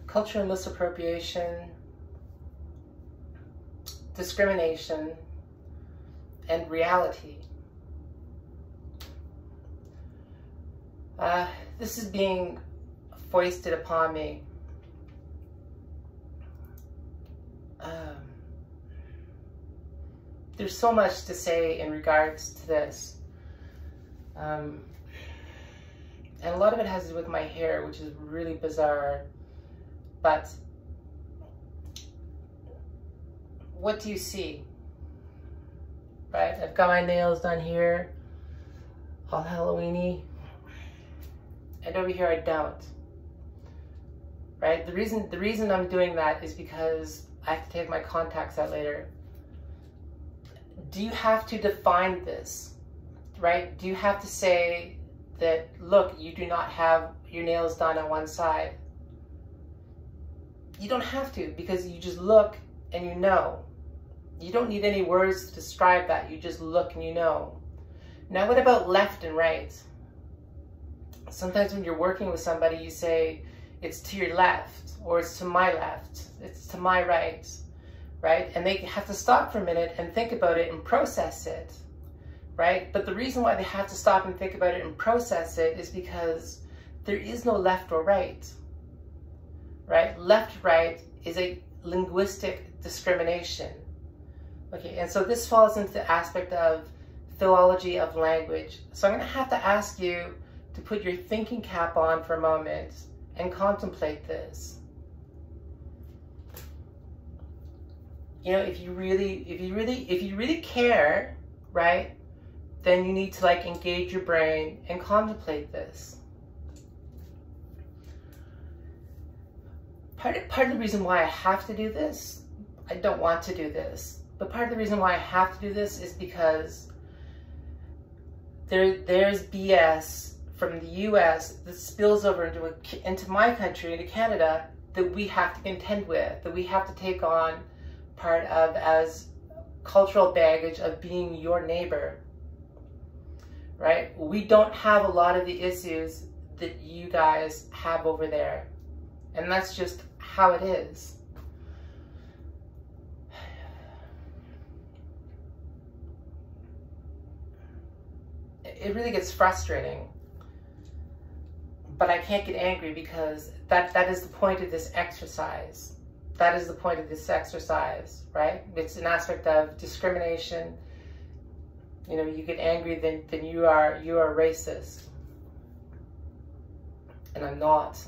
cultural misappropriation, discrimination, and reality. This is being foisted upon me. There's so much to say in regards to this. And a lot of it has to do with my hair, which is really bizarre. But what do you see? Right? I've got my nails done here, all Halloween-y. And over here I don't. Right? The reason I'm doing that is because I have to take my contacts out later. Do you have to define this? Right? Do you have to say that, look, you do not have your nails done on one side? You don't have to, because you just look and you know. You don't need any words to describe that. You just look and you know. Now, what about left and right? Sometimes when you're working with somebody, you say, it's to your left, or it's to my left, it's to my right, right? And they have to stop for a minute and think about it and process it, right? But the reason why they have to stop and think about it and process it is because there is no left or right, right? Left, right is a linguistic discrimination. Okay, and so this falls into the aspect of philology of language. So I'm going to have to ask you to put your thinking cap on for a moment and contemplate this. You know, if you really care, right, then you need to like engage your brain and contemplate this. Part of the reason why I have to do this, I don't want to do this, but part of the reason why I have to do this is because there's BS from the US that spills over into my country, into Canada, that we have to contend with, that we have to take on part of as cultural baggage of being your neighbor, right? We don't have a lot of the issues that you guys have over there. And that's just how it is. It really gets frustrating. But I can't get angry because that is the point of this exercise. That is the point of this exercise, right? It's an aspect of discrimination. You know, you get angry, then you are racist. And I'm not.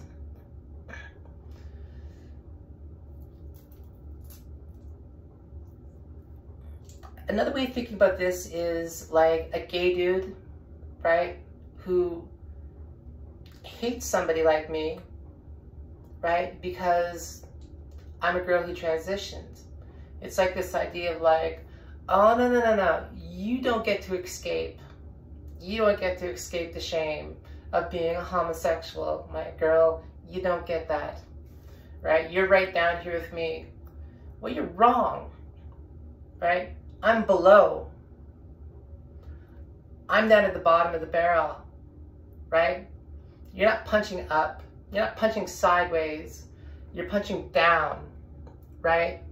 Another way of thinking about this is like a gay dude, right? Who hates somebody like me, right? Because I'm a girl who transitioned. It's like this idea of like, oh, no. You don't get to escape. You don't get to escape the shame of being a homosexual. My girl, you don't get that, right? You're right down here with me. Well, you're wrong, right? I'm below. I'm down at the bottom of the barrel, right? You're not punching up. You're not punching sideways. You're punching down, right?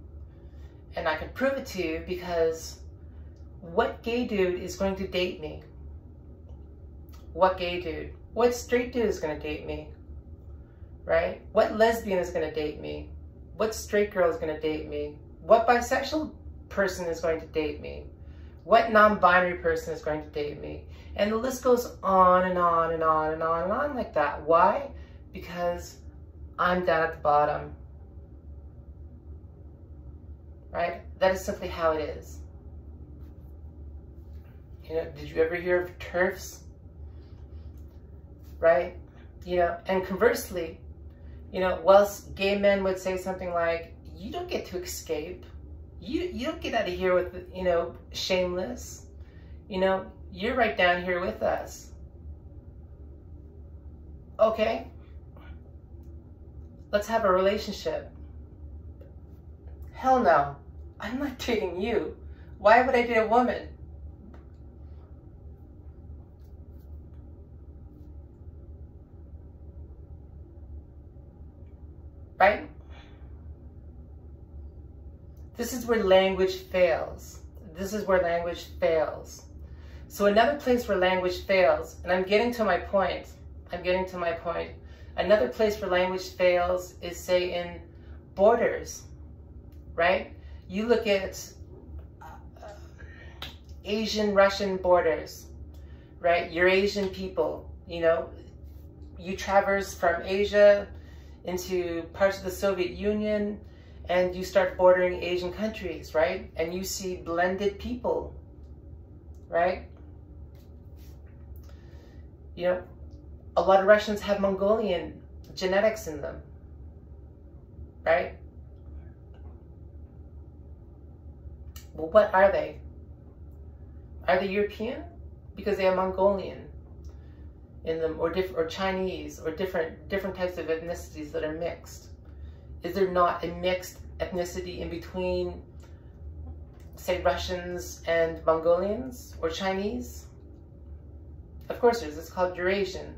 And I can prove it to you because what gay dude is going to date me? What gay dude? What straight dude is going to date me? Right? What lesbian is going to date me? What straight girl is going to date me? What bisexual person is going to date me? What non-binary person is going to date me? And the list goes on and on and on and on and on like that. Why? Because I'm down at the bottom. Right? That is simply how it is. You know, did you ever hear of TERFs? Right? You know, and conversely, you know, whilst gay men would say something like, you don't get to escape. You don't get out of here with, you know, shameless. You know, you're right down here with us. Okay. Let's have a relationship. Hell no. I'm not dating you. Why would I date a woman? right? This is where language fails. This is where language fails. So another place where language fails, and I'm getting to my point, another place where language fails is, say, in borders, right? You look at Asian, Russian borders, right? You're Asian people, you know, you traverse from Asia into parts of the Soviet Union, and you start bordering Asian countries, right? And you see blended people, right? You know, a lot of Russians have Mongolian genetics in them, right? Well, what are they? Are they European? Because they have Mongolian in them, or Chinese, or different types of ethnicities that are mixed. Is there not a mixed ethnicity in between, say, Russians and Mongolians or Chinese? Of course there is. It's called Eurasian,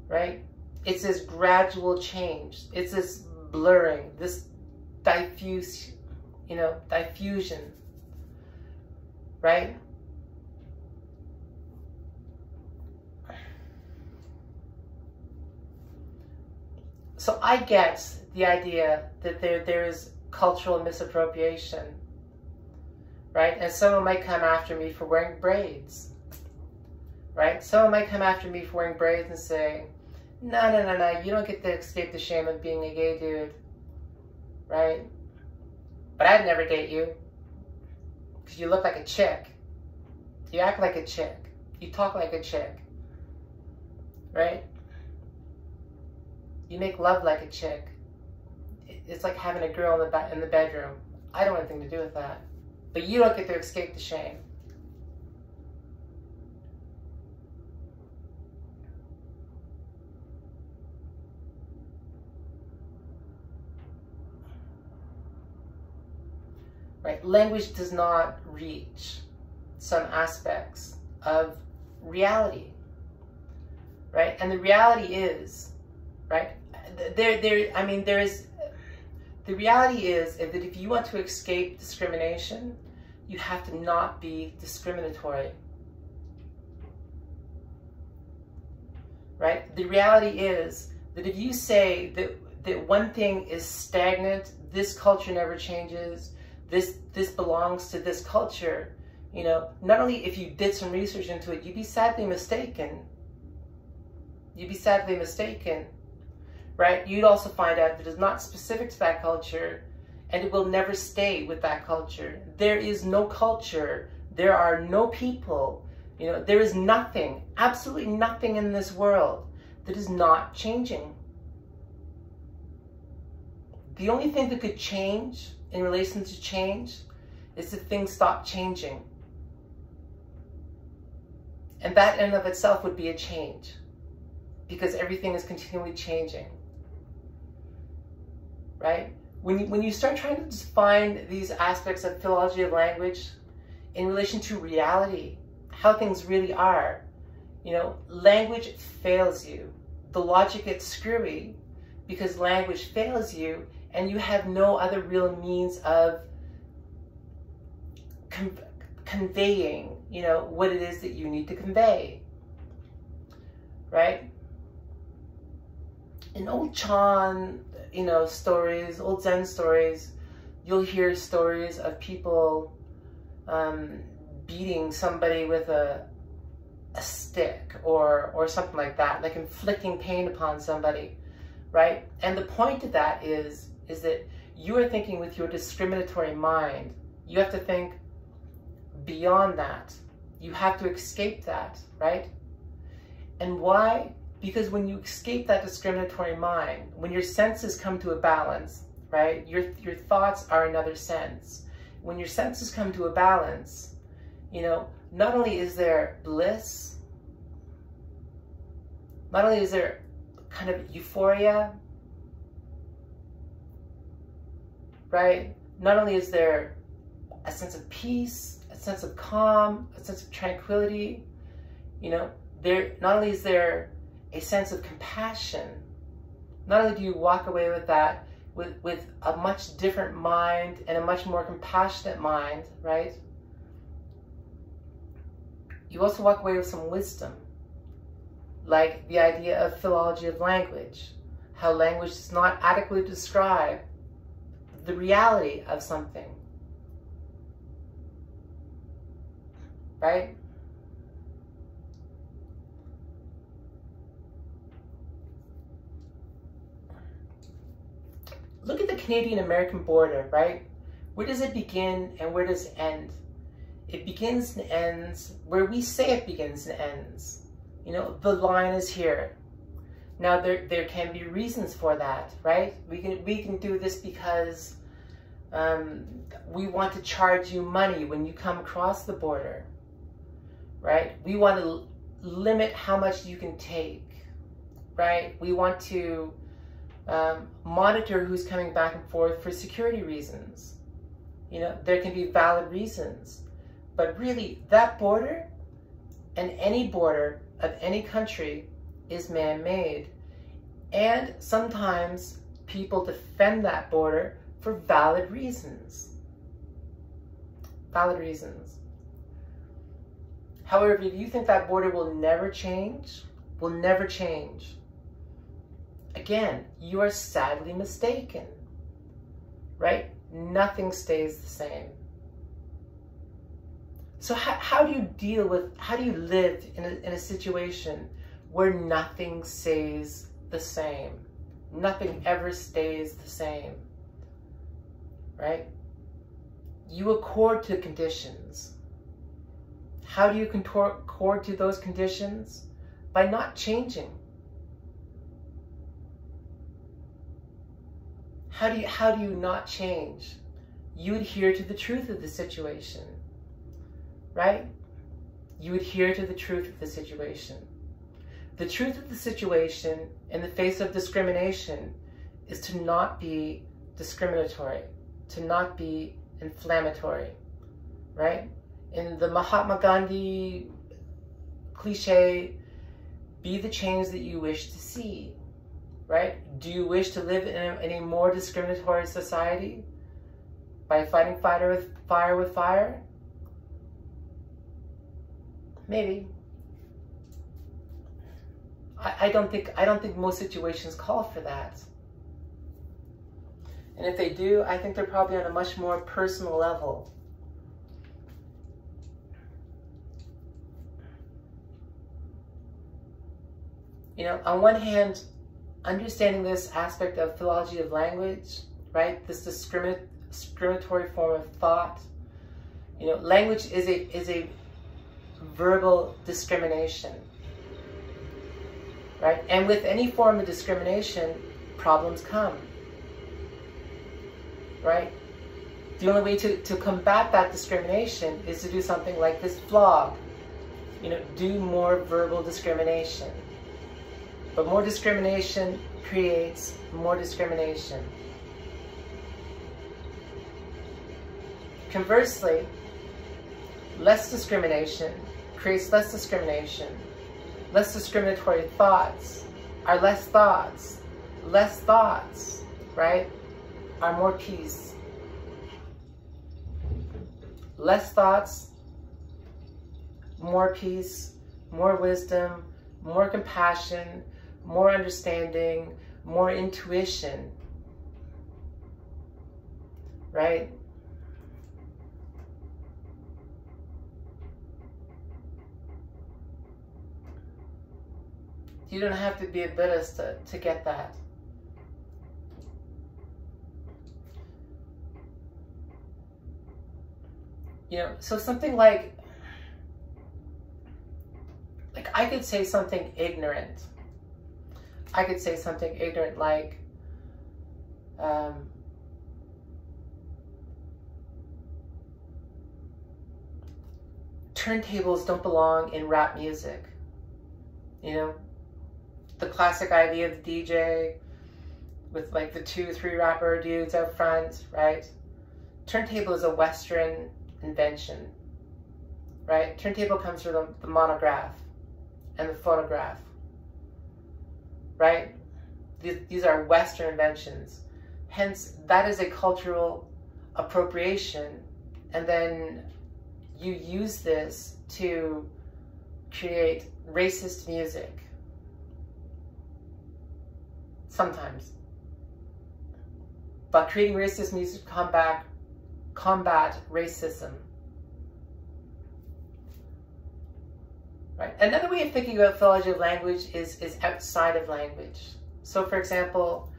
right? It's this gradual change. It's this blurring, this diffusion, right? So I get the idea that there is cultural misappropriation, right? And someone might come after me for wearing braids, right? Someone might come after me for wearing braids and say, no, you don't get to escape the shame of being a gay dude, right? But I'd never date you because you look like a chick. You act like a chick. You talk like a chick, right? You make love like a chick. It's like having a girl in the bedroom. I don't want anything to do with that. But you don't get to escape the shame. Right? Language does not reach some aspects of reality. Right? And the reality is, right? The reality is that if you want to escape discrimination, you have to not be discriminatory. Right? The reality is that if you say that one thing is stagnant, this culture never changes, this belongs to this culture, you know, not only if you did some research into it, you'd be sadly mistaken. You'd be sadly mistaken. Right? You'd also find out that it's not specific to that culture, and it will never stay with that culture. There is no culture. There are no people. You know, there is nothing, absolutely nothing in this world that is not changing. The only thing that could change in relation to change is if things stop changing. And that in and of itself would be a change, because everything is continually changing. Right? When you start trying to define these aspects of philology of language in relation to reality, how things really are, you know, language fails you. The logic gets screwy because language fails you, and you have no other real means of conveying, you know, what it is that you need to convey. Right? In old Chan, you know, stories, old Zen stories, you'll hear stories of people beating somebody with a stick or something like that, like inflicting pain upon somebody, right? And the point of that is that you are thinking with your discriminatory mind. You have to think beyond that. You have to escape that, right? And why? Because when you escape that discriminatory mind, when your senses come to a balance, right? Your thoughts are another sense. When your senses come to a balance, you know, not only is there bliss, not only is there kind of euphoria, right? Not only is there a sense of peace, a sense of calm, a sense of tranquility, you know, not only is there a sense of compassion, not only do you walk away with that, with a much different mind and a much more compassionate mind, right? You also walk away with some wisdom, like the idea of philology of language, how language does not adequately describe the reality of something, right? Look at the Canadian-American border, right? Where does it begin and where does it end? It begins and ends where we say it begins and ends. You know, the line is here. Now there can be reasons for that, right? We can do this because we want to charge you money when you come across the border, right? We want to limit how much you can take, right? We want to monitor who's coming back and forth for security reasons. You know, there can be valid reasons, but really that border and any border of any country is man-made. And sometimes people defend that border for valid reasons. Valid reasons. However, if you think that border will never change, again, you are sadly mistaken, right? Nothing stays the same. So how do you live in a situation where nothing stays the same? Nothing ever stays the same, right? You accord to conditions. How do you accord to those conditions? By not changing. How do you not change? You adhere to the truth of the situation, right? You adhere to the truth of the situation. The truth of the situation in the face of discrimination is to not be discriminatory, to not be inflammatory, right? In the Mahatma Gandhi cliche, be the change that you wish to see, right? Do you wish to live in a more discriminatory society by fighting fire with fire? Maybe. I don't think most situations call for that. And if they do, I think they're probably on a much more personal level. You know, on one hand, understanding this aspect of philology of language, right? This discriminatory form of thought. You know, language is a verbal discrimination, right? And with any form of discrimination, problems come, right? The only way to combat that discrimination is to do something like this vlog. You know, do more verbal discrimination. But more discrimination creates more discrimination. Conversely, less discrimination creates less discrimination. Less discriminatory thoughts are less thoughts. Less thoughts, right, are more peace. Less thoughts, more peace, more wisdom, more compassion, more understanding, more intuition, right? You don't have to be a Buddhist to get that. You know, so something like I could say something ignorant. I could say something ignorant like, turntables don't belong in rap music. You know, the classic idea of the DJ with like the 2-3 rapper dudes out front, right? Turntable is a Western invention, right? Turntable comes from the monograph and the phonograph, right? These are Western inventions. Hence, that is a cultural appropriation, and then you use this to create racist music. Sometimes. But creating racist music to combat racism. Right? Another way of thinking about philology of language is outside of language. So for example,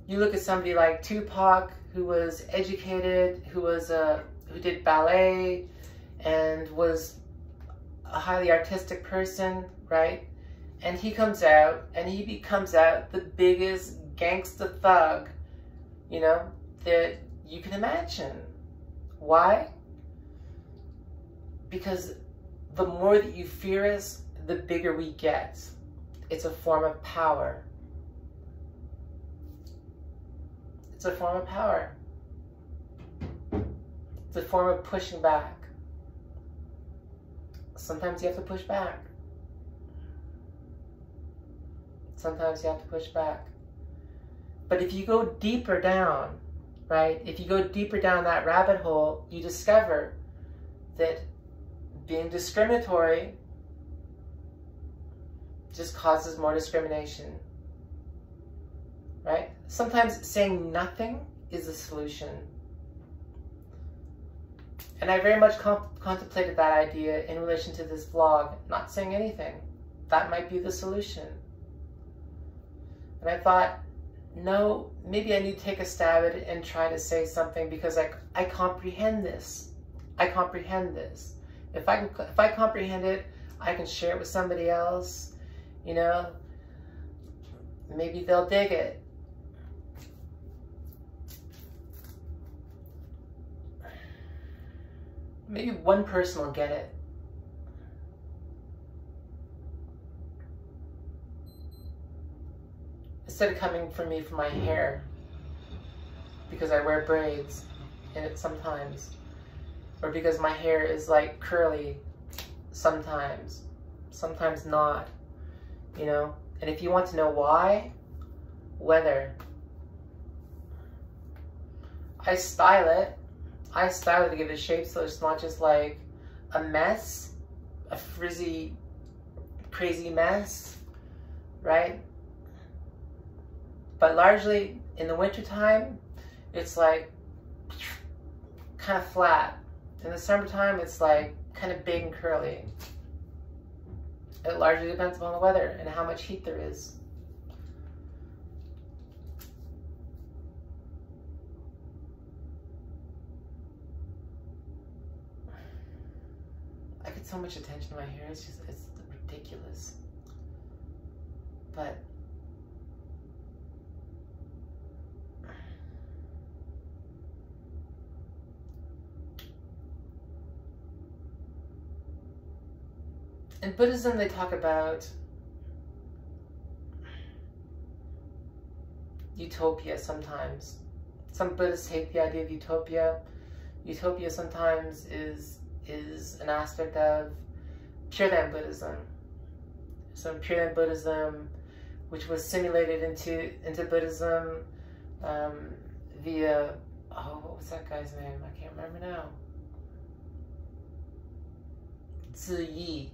you look at somebody like Tupac, who was educated, who did ballet, and was a highly artistic person, right? And he comes out, and he becomes out the biggest gangsta thug, you know, that you can imagine. Why? Because the more that you fear us, the bigger we get. It's a form of power. It's a form of power. It's a form of pushing back. Sometimes you have to push back. Sometimes you have to push back. But if you go deeper down, right? If you go deeper down that rabbit hole, you discover that being discriminatory just causes more discrimination, right? Sometimes saying nothing is a solution. And I very much contemplated that idea in relation to this vlog, not saying anything. That might be the solution. And I thought, no, maybe I need to take a stab at it and try to say something, because I comprehend this. I comprehend this. If I comprehend it, I can share it with somebody else, you know, maybe they'll dig it. Maybe one person will get it. Instead of coming for me for my hair, because I wear braids in it sometimes, or because my hair is like curly sometimes not, you know. And if you want to know why, weather. I style it to give it a shape so it's not just like a mess, a frizzy, crazy mess, right? But largely in the wintertime, it's like kind of flat. In the summertime, it's like kind of big and curly. It largely depends upon the weather and how much heat there is. I get so much attention to my hair, it's ridiculous. But in Buddhism, they talk about utopia sometimes. Some Buddhists hate the idea of utopia. Utopia sometimes is an aspect of Pure Land Buddhism. So in Pure Land Buddhism, which was simulated into Buddhism via, oh, what was that guy's name? I can't remember now. Ziyi.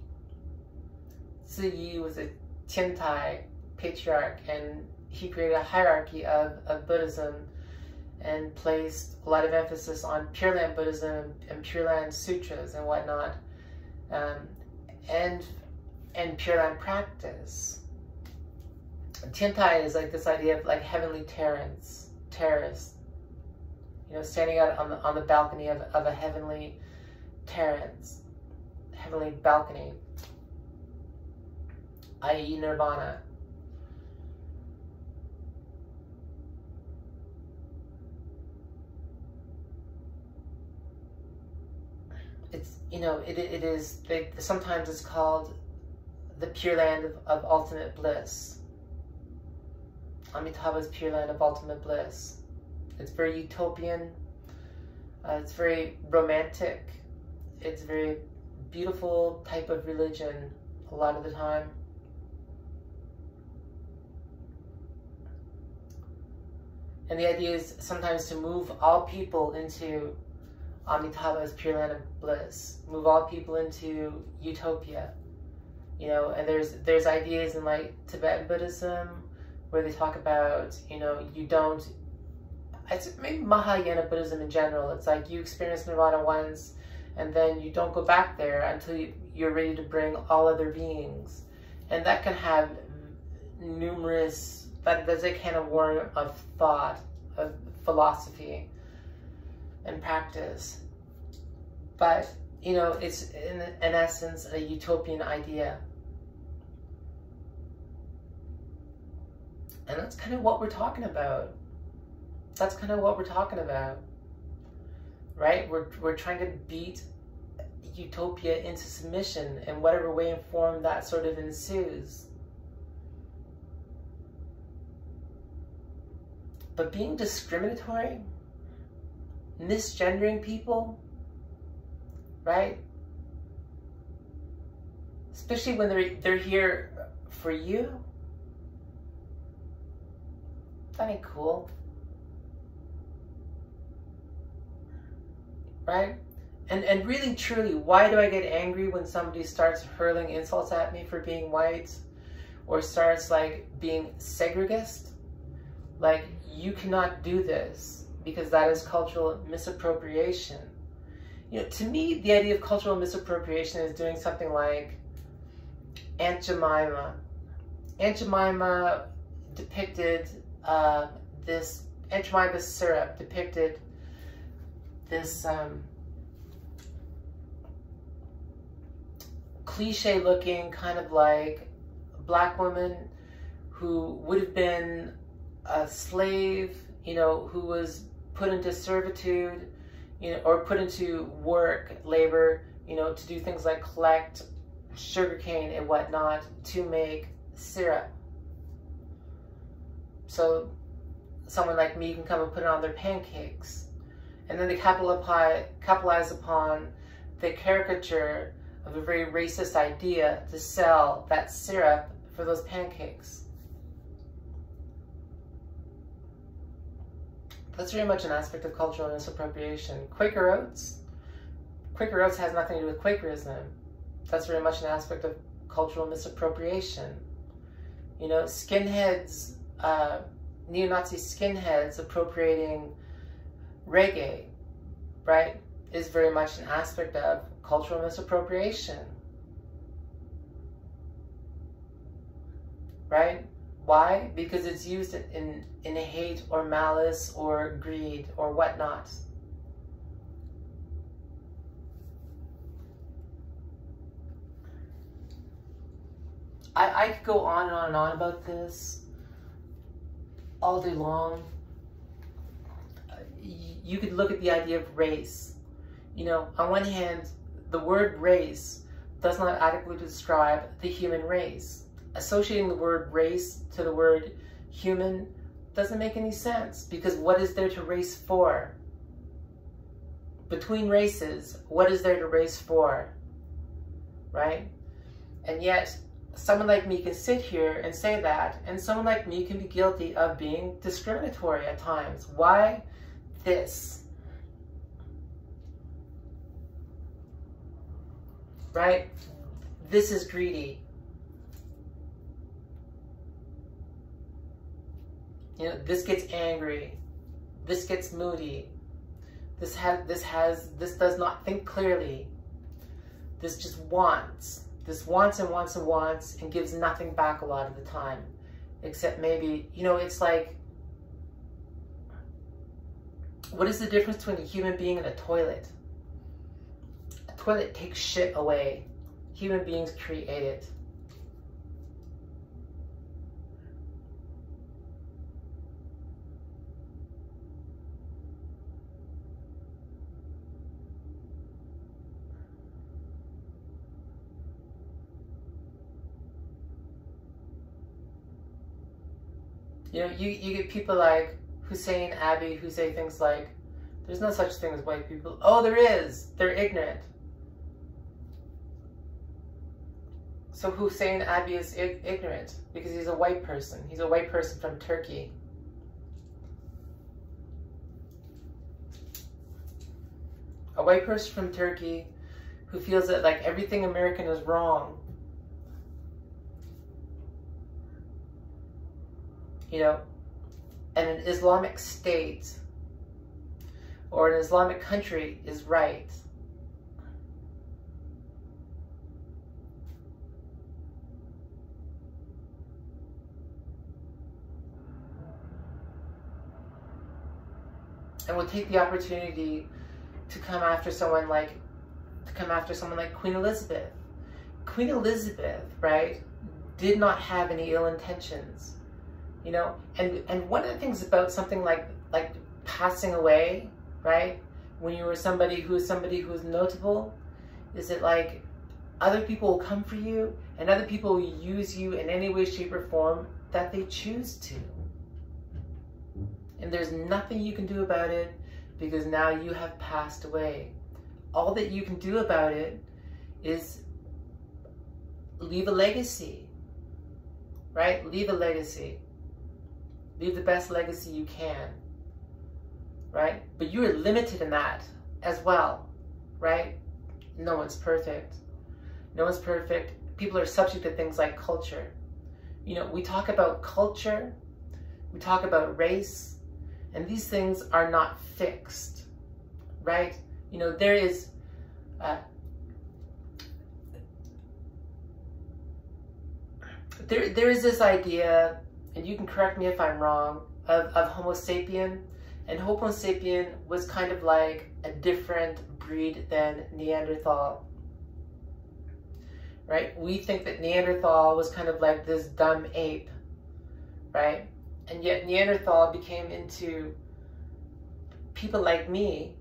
Ziyi was a Tiantai patriarch, and he created a hierarchy of Buddhism and placed a lot of emphasis on Pure Land Buddhism and Pure Land Sutras and whatnot, and Pure Land practice. Tiantai is like this idea of like heavenly terrace, you know, standing out on the balcony of a heavenly terrace, heavenly balcony, i.e. nirvana. It's, you know, it is, sometimes it's called the Pure Land of ultimate bliss. Amitabha's Pure Land of ultimate bliss. It's very utopian. It's very romantic. It's a very beautiful type of religion a lot of the time. And the idea is sometimes to move all people into Amitabha's Pure Land of Bliss, move all people into utopia. You know, and there's ideas in like Tibetan Buddhism where they talk about, you know, you don't, it's maybe Mahayana Buddhism in general. It's like you experience nirvana once and then you don't go back there until you're ready to bring all other beings. And that can have numerous, that's a can of worm of thought, of philosophy and practice. But, you know, it's in essence a utopian idea. And that's kind of what we're talking about. That's kind of what we're talking about. Right? We're trying to beat utopia into submission in whatever way and form that sort of ensues. But being discriminatory, misgendering people, right? Especially when they're here for you. That ain't cool. Right? And really, truly, why do I get angry when somebody starts hurling insults at me for being white? Or starts like being segregist? Like, you cannot do this because that is cultural misappropriation. You know, to me, the idea of cultural misappropriation is doing something like Aunt Jemima. Aunt Jemima depicted this, Aunt Jemima's syrup depicted this cliche-looking kind of like black woman who would have been a slave, you know, who was put into servitude, you know, or put into work, labor, you know, to do things like collect sugarcane and whatnot to make syrup. So someone like me can come and put it on their pancakes. And then they capitalize upon the caricature of a very racist idea to sell that syrup for those pancakes. That's very much an aspect of cultural misappropriation. Quaker Oats has nothing to do with Quakerism. That's very much an aspect of cultural misappropriation. You know, skinheads, neo-Nazi skinheads appropriating reggae, right, is very much an aspect of cultural misappropriation. Right? Why? Because it's used in hate or malice or greed or whatnot. I could go on and on and on about this all day long. You could look at the idea of race. You know, on one hand, the word race does not adequately describe the human race. Associating the word race to the word human doesn't make any sense, because what is there to race for? Between races, what is there to race for? Right? And yet, someone like me can sit here and say that, and someone like me can be guilty of being discriminatory at times. Why this? Right? This is greedy. You know, this gets angry. This gets moody. This does not think clearly. This just wants. This wants and wants and wants and gives nothing back a lot of the time. Except maybe, you know, it's like, what is the difference between a human being and a toilet? A toilet takes shit away. Human beings create it. You know, you get people like Hussein Abbey who say things like, there's no such thing as white people. Oh, there is. They're ignorant. So Hussein Abbey is ignorant because he's a white person. He's a white person from Turkey. A white person from Turkey who feels that like everything American is wrong. You know, and an Islamic state or an Islamic country is right. And we'll take the opportunity to come after someone like Queen Elizabeth. Queen Elizabeth, right, did not have any ill intentions. You know, and one of the things about something like passing away, right, when you were somebody who's notable, is that like other people will come for you and other people will use you in any way, shape, or form that they choose to. And there's nothing you can do about it because now you have passed away. All that you can do about it is leave a legacy, right? Leave a legacy. Leave the best legacy you can, right? But you are limited in that as well, right? No one's perfect. No one's perfect. People are subject to things like culture. You know, we talk about culture, we talk about race, and these things are not fixed, right? You know, there is this idea, and you can correct me if I'm wrong, of Homo sapien. And Homo sapien was kind of like a different breed than Neanderthal, right? We think that Neanderthal was kind of like this dumb ape, right? And yet Neanderthal became into people like me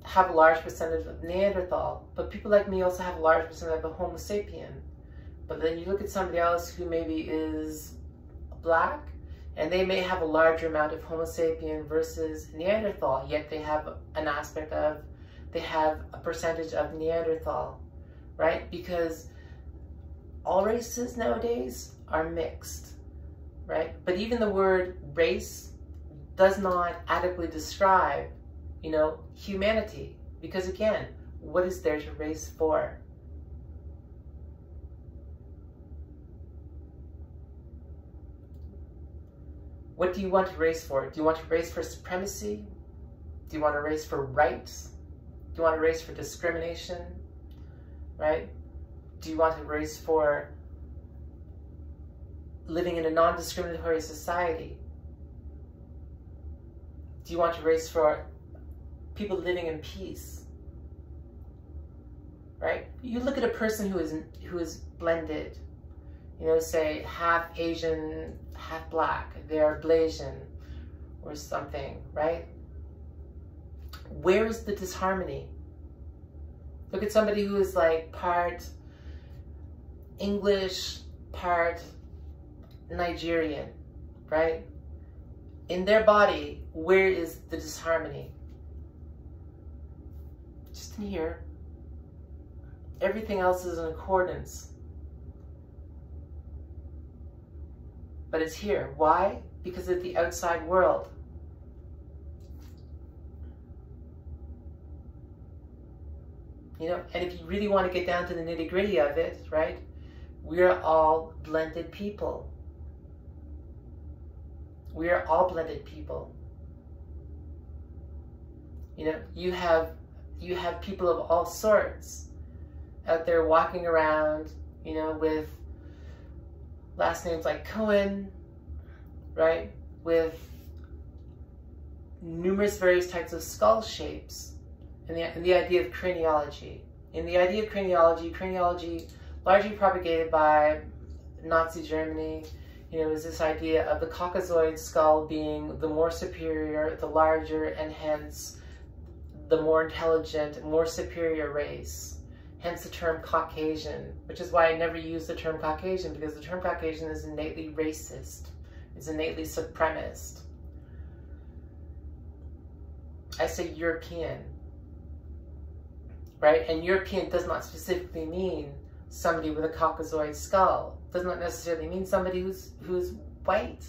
have a large percentage of Neanderthal, but people like me also have a large percentage of Homo sapien. But then you look at somebody else who maybe is black, and they may have a larger amount of Homo sapien versus Neanderthal, yet they have an aspect of, they have a percentage of Neanderthal, right? Because all races nowadays are mixed, right? But even the word race does not adequately describe, you know, humanity. Because again, what is there to race for? What do you want to race for? Do you want to race for supremacy? Do you want to race for rights? Do you want to race for discrimination? Right? Do you want to race for living in a non-discriminatory society? Do you want to race for people living in peace? Right? You look at a person who is blended, you know, say half Asian, half black, they're Blasian or something, right? Where is the disharmony? Look at somebody who is like part English, part Nigerian, right? In their body, where is the disharmony? Just in here. Everything else is in accordance. But it's here. Why? Because of the outside world. You know, and if you really want to get down to the nitty-gritty of it, right? We're all blended people. We are all blended people. You know, you have people of all sorts out there walking around, you know, with last names like Cohen, right? With numerous various types of skull shapes, and the idea of craniology. In the idea of craniology largely propagated by Nazi Germany, you know, is this idea of the Caucasoid skull being the more superior, the larger, and hence the more intelligent, more superior race. Hence the term Caucasian, which is why I never use the term Caucasian, because the term Caucasian is innately racist. It's innately supremacist. I say European, right? And European does not specifically mean somebody with a Caucasoid skull. It does not necessarily mean somebody who's white,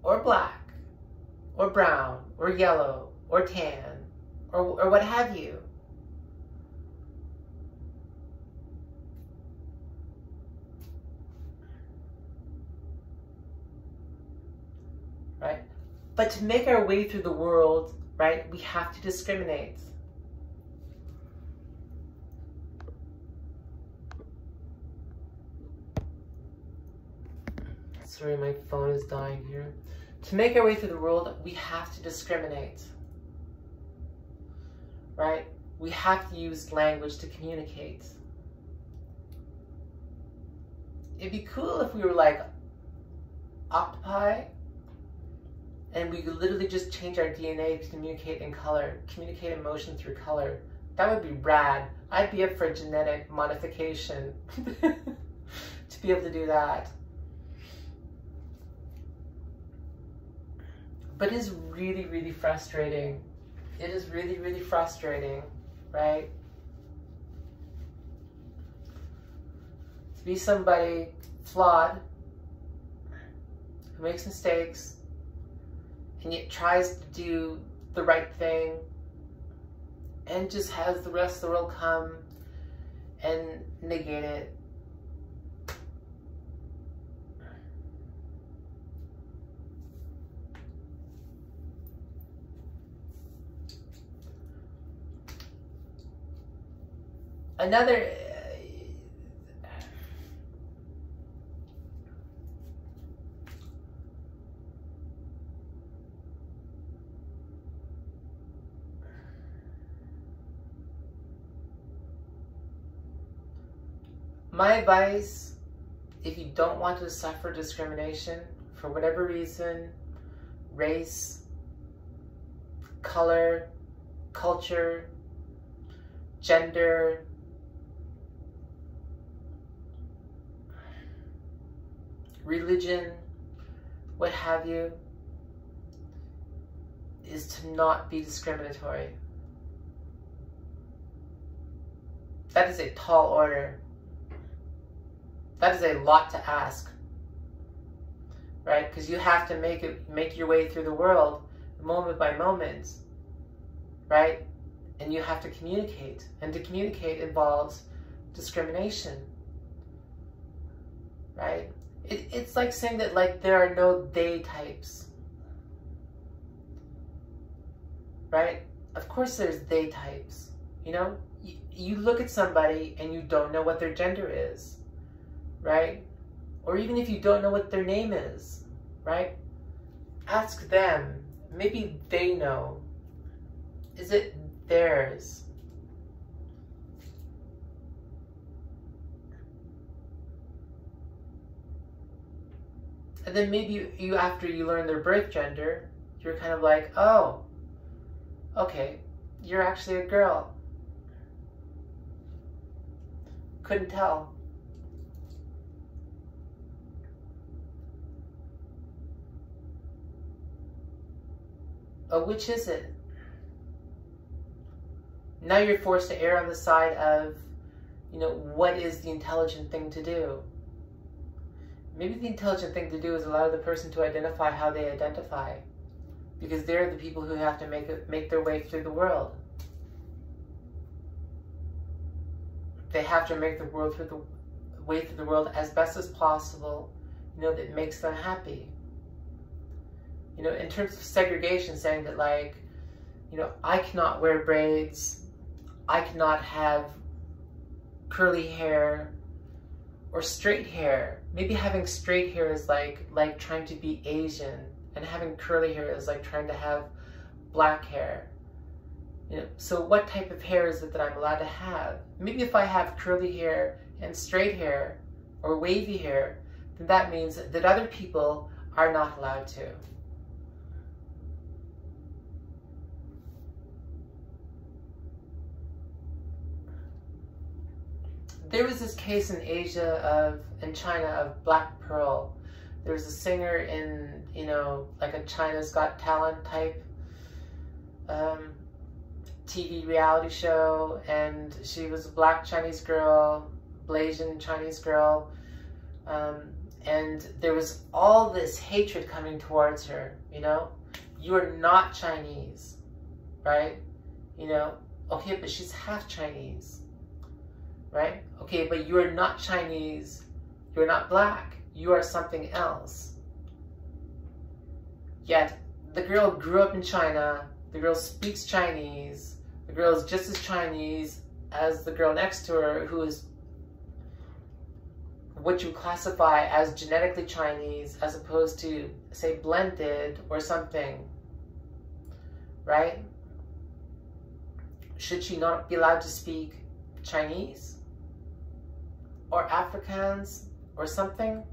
or black, or brown, or yellow, or tan or what have you. Right? But to make our way through the world, right, we have to discriminate. Sorry, my phone is dying here. To make our way through the world, we have to discriminate. Right? We have to use language to communicate. It'd be cool if we were like octopi and we could literally just change our DNA to communicate in color, communicate emotion through color. That would be rad. I'd be up for genetic modification to be able to do that. But it is really, really frustrating. It is really, really frustrating, right? To be somebody flawed, who makes mistakes, and yet tries to do the right thing, and just has the rest of the world come and negate it. Another my advice, if you don't want to suffer discrimination for whatever reason, race, color, culture, gender, religion, what have you, is to not be discriminatory. That is a tall order. That is a lot to ask, right? Because you have to make your way through the world moment by moment, right? And you have to communicate, and to communicate involves discrimination, right? It's like saying that like there are no they types, right? Of course there's they types, you know? You look at somebody and you don't know what their gender is, right? Or even if you don't know what their name is, right? Ask them. Maybe they know. Is it theirs? And then maybe you, after you learn their birth gender, you're kind of like, oh, okay, you're actually a girl. Couldn't tell. Oh, which is it? Now you're forced to err on the side of, you know, what is the intelligent thing to do? Maybe the intelligent thing to do is allow the person to identify how they identify, because they're the people who have to make their way through the world. They have to make the way through the world as best as possible, you know, that makes them happy. You know, in terms of segregation, saying that like, you know, I cannot wear braids, I cannot have curly hair or straight hair. Maybe having straight hair is like trying to be Asian, and having curly hair is like trying to have black hair. You know, so what type of hair is it that I'm allowed to have? Maybe if I have curly hair and straight hair or wavy hair, then that means that other people are not allowed to. There was this case in Asia in China of Black Pearl. There was a singer in, you know, like a China's Got Talent type TV reality show, and she was a black Chinese girl, Blasian Chinese girl, and there was all this hatred coming towards her, you know? You are not Chinese. right? You know, okay, but she's half Chinese, right? Okay, but you are not Chinese, you're not black, you are something else. Yet, the girl grew up in China, the girl speaks Chinese, the girl is just as Chinese as the girl next to her, who is what you classify as genetically Chinese, as opposed to, say, blended or something, right? Should she not be allowed to speak Chinese or Afrikaans or something?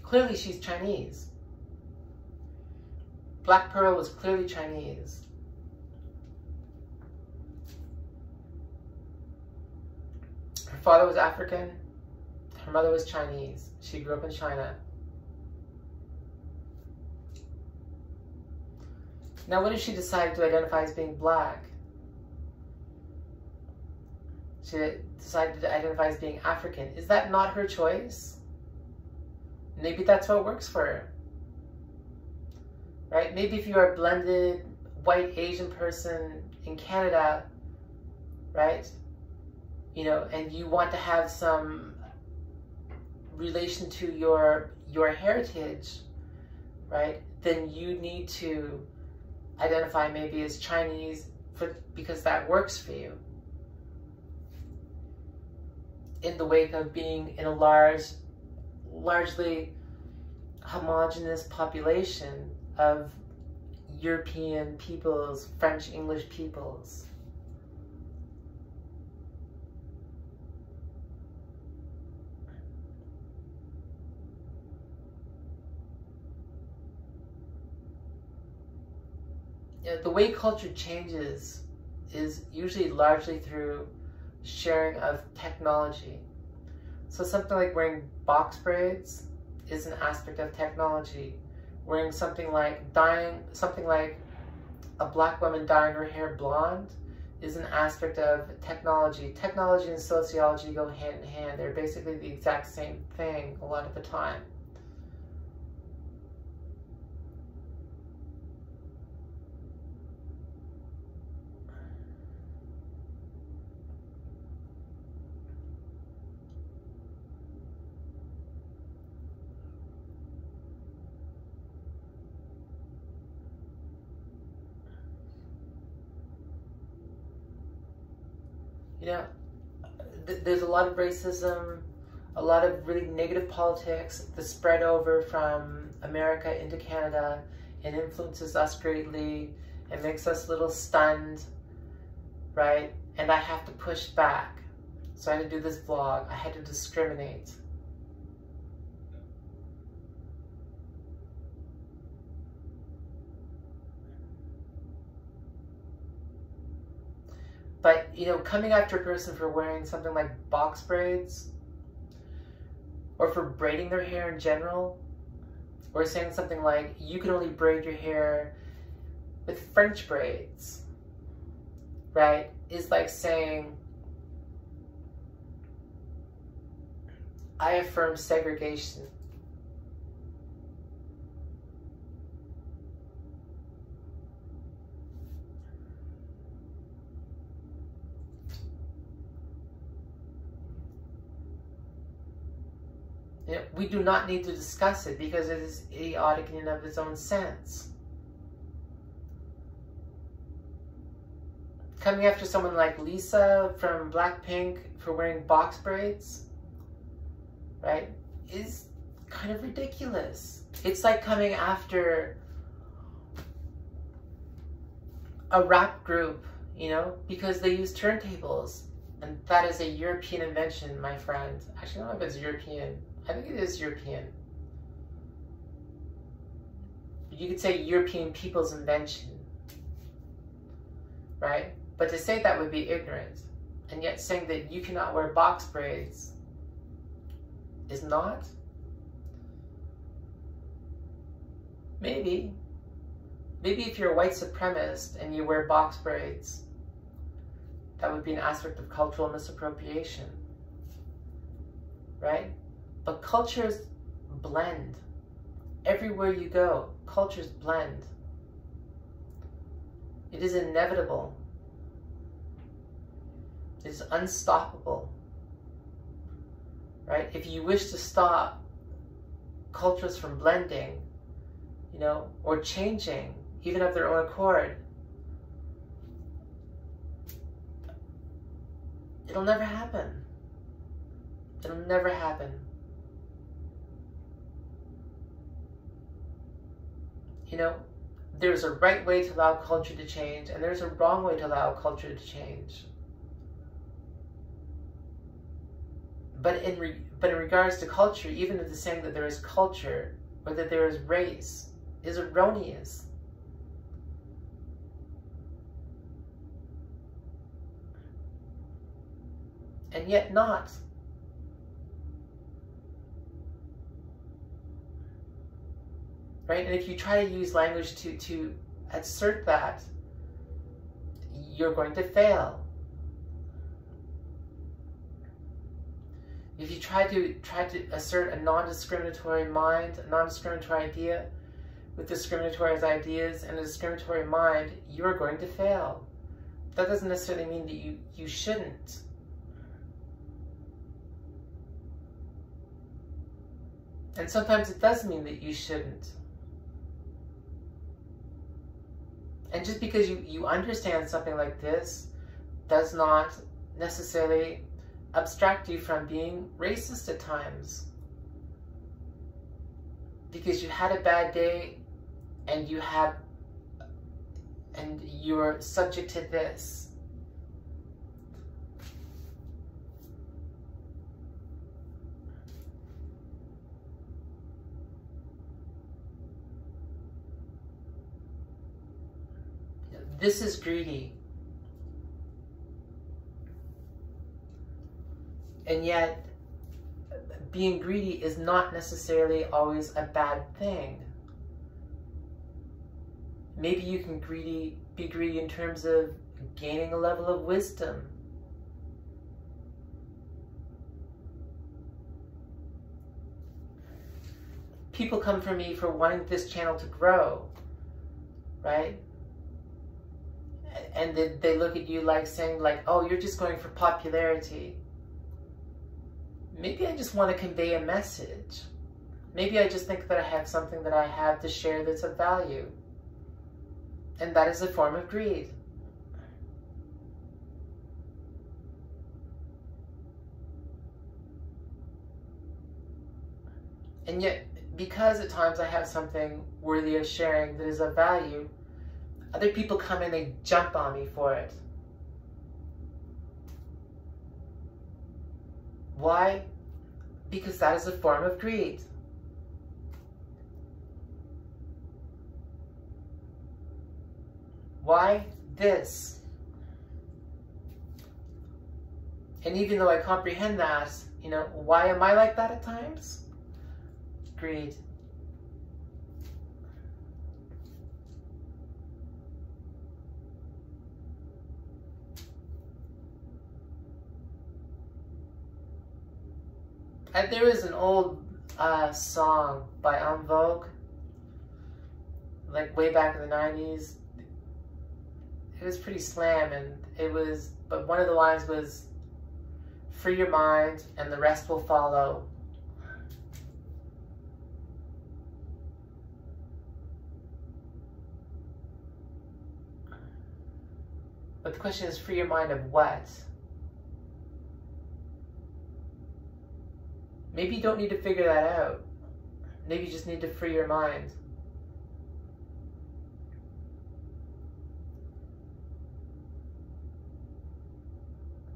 Clearly she's Chinese. Black Pearl was clearly Chinese. Her father was African, her mother was Chinese. She grew up in China. Now what if she decided to identify as being black? She decided to identify as being African. Is that not her choice? Maybe that's what works for her. Right? Maybe if you are a blended white Asian person in Canada, right? You know, and you want to have some relation to your heritage, right? Then you need to identify maybe as Chinese because that works for you. In the wake of being in a largely homogenous population of European peoples, French, English peoples. The way culture changes is usually largely through sharing of technology. So something like wearing box braids is an aspect of technology. Wearing something like a black woman dyeing her hair blonde is an aspect of technology. Technology and sociology go hand in hand. They're basically the exact same thing a lot of the time. You know, there's a lot of racism, a lot of really negative politics that spread over from America into Canada and influences us greatly and makes us a little stunned, right? And I have to push back. So I had to do this vlog. I had to discriminate. But, you know, coming after a person for wearing something like box braids, or for braiding their hair in general, or saying something like, you can only braid your hair with French braids, right, is like saying, I affirm segregation. You know, we do not need to discuss it because it is idiotic in and of its own sense. Coming after someone like Lisa from Blackpink for wearing box braids, right, is kind of ridiculous. It's like coming after a rap group, you know, because they use turntables. And that is a European invention, my friend. Actually, I don't know if it's European. I think it is European. You could say European people's invention, right? But to say that would be ignorant. And yet saying that you cannot wear box braids is not? Maybe. Maybe if you're a white supremacist and you wear box braids, that would be an aspect of cultural misappropriation, right? But cultures blend. Everywhere you go, cultures blend. It is inevitable. It is unstoppable. Right? If you wish to stop cultures from blending, you know, or changing, even of their own accord, it'll never happen. It'll never happen. You know, there's a right way to allow culture to change, and there's a wrong way to allow culture to change. But in regards to culture, even the saying that there is culture or that there is race is erroneous. And yet not. Right? And if you try to use language to assert that, you're going to fail. If you try to assert a non-discriminatory mind, a non-discriminatory idea with discriminatory ideas and a discriminatory mind, you're going to fail. That doesn't necessarily mean that you shouldn't. And sometimes it does mean that you shouldn't. And just because you understand something like this does not necessarily abstract you from being racist at times. Because you had a bad day and you're subject to this. This is greedy. And yet, being greedy is not necessarily always a bad thing. Maybe you can be greedy in terms of gaining a level of wisdom. People come for me for wanting this channel to grow, right? And they look at you like saying like, oh, you're just going for popularity. Maybe I just want to convey a message. Maybe I just think that I have something that I have to share that's of value. And that is a form of greed. And yet, because at times I have something worthy of sharing that is of value, other people come and they jump on me for it. Why? Because that is a form of greed. Why? This. And even though I comprehend that, you know, why am I like that at times? Greed. There is an old song by En Vogue, like way back in the 90s. It was pretty slam, but one of the lines was, free your mind and the rest will follow. But the question is, free your mind of what? Maybe you don't need to figure that out. Maybe you just need to free your mind.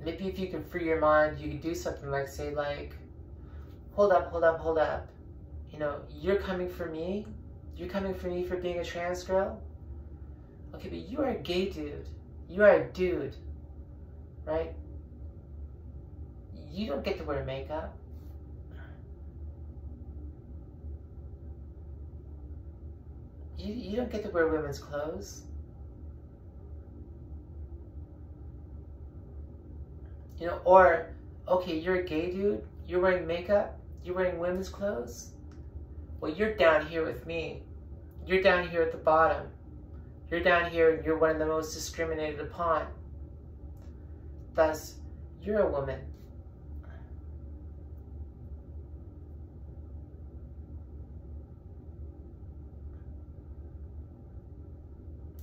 Maybe if you can free your mind, you could do something like, say, like, hold up. You know, you're coming for me? You're coming for me for being a trans girl? Okay, but you are a gay dude. You are a dude, right? You don't get to wear makeup. You don't get to wear women's clothes. You know, or, okay, you're a gay dude, you're wearing makeup, You're wearing women's clothes? Well, you're down here with me. You're down here at the bottom. You're down here and you're one of the most discriminated upon. Thus, you're a woman.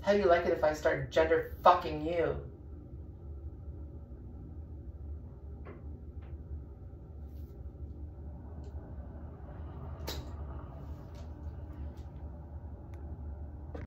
How do you like it if I start gender fucking you?